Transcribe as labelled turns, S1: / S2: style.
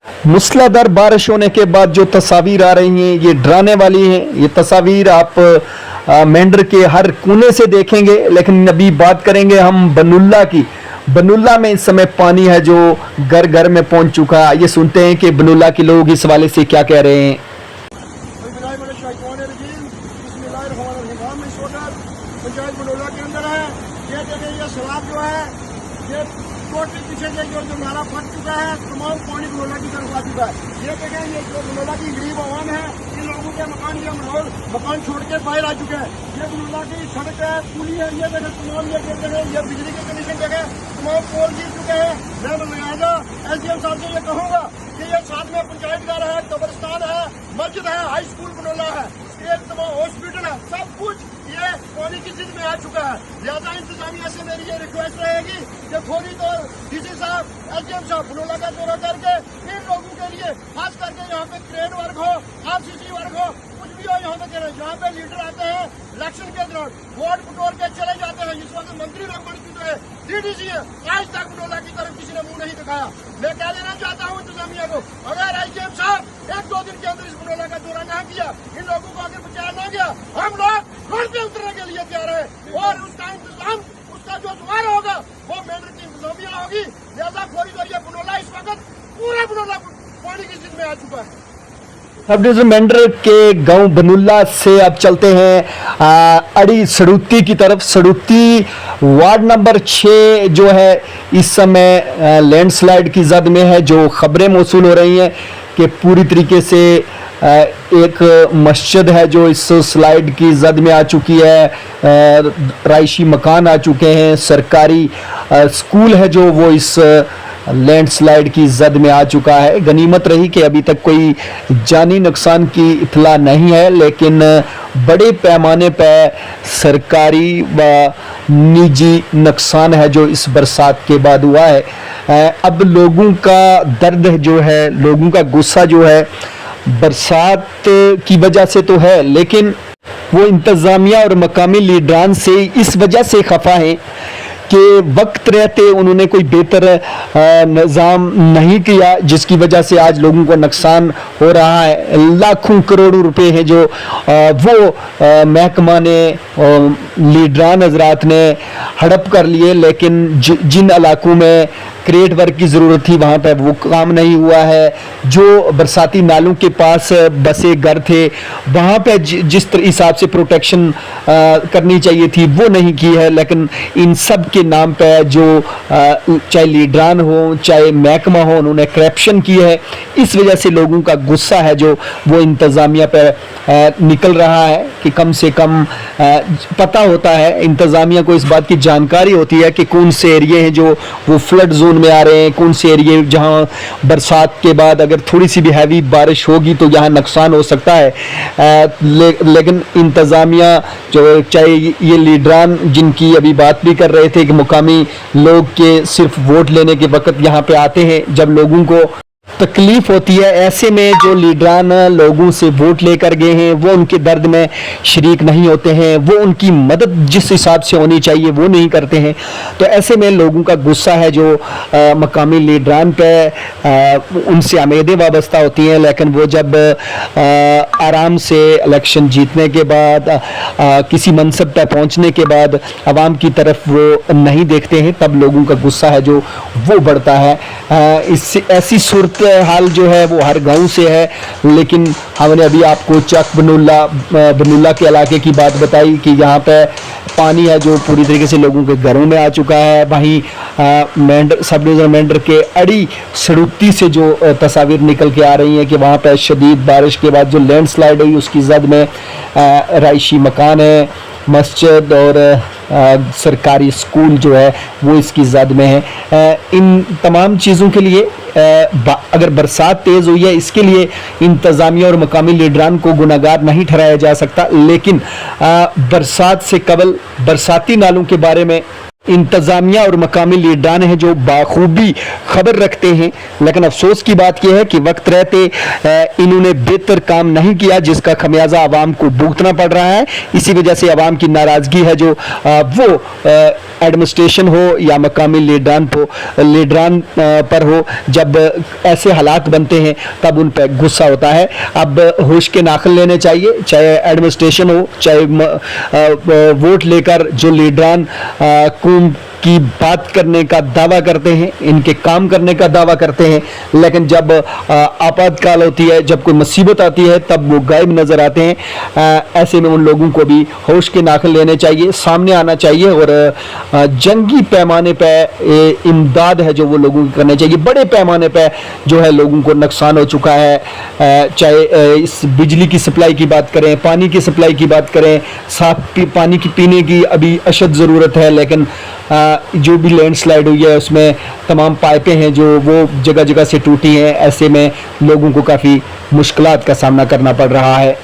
S1: मूसलाधार बारिश होने के बाद जो तस्वीर आ रही हैं ये डराने वाली हैं। ये तस्वीर आप मेंढर के हर कोने से देखेंगे। लेकिन अभी बात करेंगे हम बनुल्ला की। बनुल्ला में इस समय पानी है जो घर घर में पहुंच चुका है। ये सुनते हैं कि बनुल्ला के लोग इस हवाले से क्या कह रहे हैं।
S2: पंचायत बनुल्ला के अंदर है। ये देखें, ये सैलाब जो है ये टोटली पीछे से जो नाला फट चुका है, तमाम पानी बनुल्ला की तरफ आ चुका है। ये देखें, ये जो बनुल्ला की गरीब आवाम है, इन लोगों के मकान या मकान छोड़ के बाहर आ चुके हैं। ये बनुल्ला की सड़क है, पुली है, ये देखें तमाम ये बिजली के कनेक्शन जगह तमाम पोल गिर चुके हैं। मैं लिहाजा SDM साहब से ये कहूँगा कि ये साथ में पंचायत घर है, कब्रिस्तान है, मस्जिद है, हाई स्कूल बनुल्ला है, एक तमाम हॉस्पिटल है, सब कुछ ये पानी की जिद में आ चुका है। लिहाजा इंतजामिया से मेरी ये रिक्वेस्ट रहेगी कि फौरी तौर DC साहब, SDM साहब बनुल्ला का दौरा करके इन लोगों के लिए, खास करके यहाँ पे क्रेन वर्क हो, RCC वर्क हो, कुछ भी हो यहाँ पे करें। जहाँ पे लीडर आते हैं इलेक्शन के दौरान वोट बटोर के चले जाते हैं। इस वक्त मंत्री लोग बन चुके हैं, DDC है, आज तक बनुल्ला की तरफ किसी ने मुंह नहीं दिखाया। मैं कह देना चाहता हूँ इंतजामिया को, अगर SDM साहब 1-2 दिन के अंदर इस बनुल्ला का दौरा न किया, इन लोगों को आगे बचाया न गया, हम लोग रोड पे उतरने के लिए तैयार है। और उसका इंतजाम, उसका जो द्वार होगा वो मेंढर की इंतजामिया होगी। लिहाजा फौरी तौर ये बनुल्ला इस वक्त पूरा बनुल्ला पानी की जिद में आ चुका है।
S1: सब डिवीजन मेंढर के गांव बनुल्ला से अब चलते हैं अड़ी सड़ुत्ती की तरफ। सड़ुत्ती वार्ड नंबर 6 जो है इस समय लैंडस्लाइड की जद में है। जो खबरें मौसूल हो रही हैं कि पूरी तरीके से एक मस्जिद है जो इस स्लाइड की जद में आ चुकी है, राइशी मकान आ चुके हैं, सरकारी स्कूल है जो वो इस लैंडस्लाइड की जद में आ चुका है। गनीमत रही कि अभी तक कोई जानी नुकसान की इत्तला नहीं है, लेकिन बड़े पैमाने पर सरकारी व निजी नुकसान है जो इस बरसात के बाद हुआ है। अब लोगों का दर्द जो है, लोगों का गुस्सा जो है बरसात की वजह से तो है, लेकिन वो इंतज़ामिया और मकामी लीडरान से इस वजह से खफा हैं कि वक्त रहते उन्होंने कोई बेहतर निज़ाम नहीं किया, जिसकी वजह से आज लोगों को नुकसान हो रहा है। लाखों करोड़ों रुपए हैं जो वो महकमा ने लीडरान हजरात ने हड़प कर लिए, लेकिन जिन इलाकों में क्रिएट वर्क की ज़रूरत थी वहाँ पर वो काम नहीं हुआ है। जो बरसाती नालों के पास बसे घर थे वहाँ पे जिस हिसाब से प्रोटेक्शन करनी चाहिए थी वो नहीं की है। लेकिन इन सब के नाम पे जो चाहे लीडरान हो चाहे महकमा हो, उन्होंने करप्शन की है। इस वजह से लोगों का गुस्सा है जो वो इंतज़ामिया पे निकल रहा है कि कम से कम पता होता है, इंतज़ामिया को इस बात की जानकारी होती है कि कौन से एरिए हैं जो वो फ्लड जोन में आ रहे हैं, कौन से एरिए जहां बरसात के बाद अगर थोड़ी सी भी हैवी बारिश होगी तो यहाँ नुकसान हो सकता है। लेकिन इंतज़ामिया जो चाहे ये लीडरान जिनकी अभी बात भी कर रहे थे कि मुकामी लोग के सिर्फ वोट लेने के वक्त यहाँ पे आते हैं जब लोगों को तकलीफ होती है, ऐसे में जो लीडरान लोगों से वोट लेकर गए हैं वो उनके दर्द में शरीक नहीं होते हैं, वो उनकी मदद जिस हिसाब से होनी चाहिए वो नहीं करते हैं। तो ऐसे में लोगों का गुस्सा है जो मकामी लीडरान पे उनसे उम्मीदें वाबस्ता होती हैं, लेकिन वो जब आराम से इलेक्शन जीतने के बाद किसी मनसब पर पहुंचने के बाद आवाम की तरफ वो नहीं देखते हैं, तब लोगों का गुस्सा है जो वो बढ़ता है। इससे ऐसी सूरत हाल जो है वो हर गांव से है। लेकिन हमने अभी आपको चक बनुल्ला के इलाके की बात बताई कि यहाँ पे पानी है जो पूरी तरीके से लोगों के घरों में आ चुका है। वहीं मेंढर सब डिवीजन मेंढर के अड़ी सड़ुत्ती से जो तस्वीर निकल के आ रही हैं कि वहाँ पे शदीद बारिश के बाद जो लैंडस्लाइड हुई उसकी जद में राइशी मकान है, मस्जिद और सरकारी स्कूल जो है वो इसकी जद में है। इन तमाम चीज़ों के लिए अगर बरसात तेज़ हुई है इसके लिए इंतज़ामिया और मकामी लीडरान को गुनाहगार नहीं ठहराया जा सकता, लेकिन बरसात से कबल बरसाती नालों के बारे में इंतज़ामिया और मकामी लीडरान हैं जो बाखूबी खबर रखते हैं, लेकिन अफसोस की बात यह है कि वक्त रहते इन्होंने बेहतर काम नहीं किया, जिसका खमियाजा आवाम को भुगतना पड़ रहा है। इसी वजह से आवाम की नाराज़गी है जो वो एडमिनिस्ट्रेशन हो या मकामी लीडरान पर हो, जब ऐसे हालात बनते हैं तब उन पर गुस्सा होता है। अब होश के नाखुन लेने चाहिए, चाहे एडमिनिस्ट्रेशन हो, चाहे वोट लेकर जो लीडरान की बात करने का दावा करते हैं, इनके काम करने का दावा करते हैं, लेकिन जब आपातकाल होती है, जब कोई मुसीबत आती है, तब वो गायब नजर आते हैं। ऐसे में उन लोगों को भी होश के नाखुन लेने चाहिए, सामने आना चाहिए और जंगी पैमाने पे इमदाद है जो वो लोगों की करनी चाहिए। बड़े पैमाने पे जो है लोगों को नुकसान हो चुका है, चाहे इस बिजली की सप्लाई की बात करें, पानी की सप्लाई की बात करें, साफ पानी की पीने की अभी अशद ज़रूरत है, लेकिन जो भी लैंडस्लाइड हुई है उसमें तमाम पाइपें हैं जो वो जगह जगह से टूटी हैं। ऐसे में लोगों को काफ़ी मुश्किलात का सामना करना पड़ रहा है।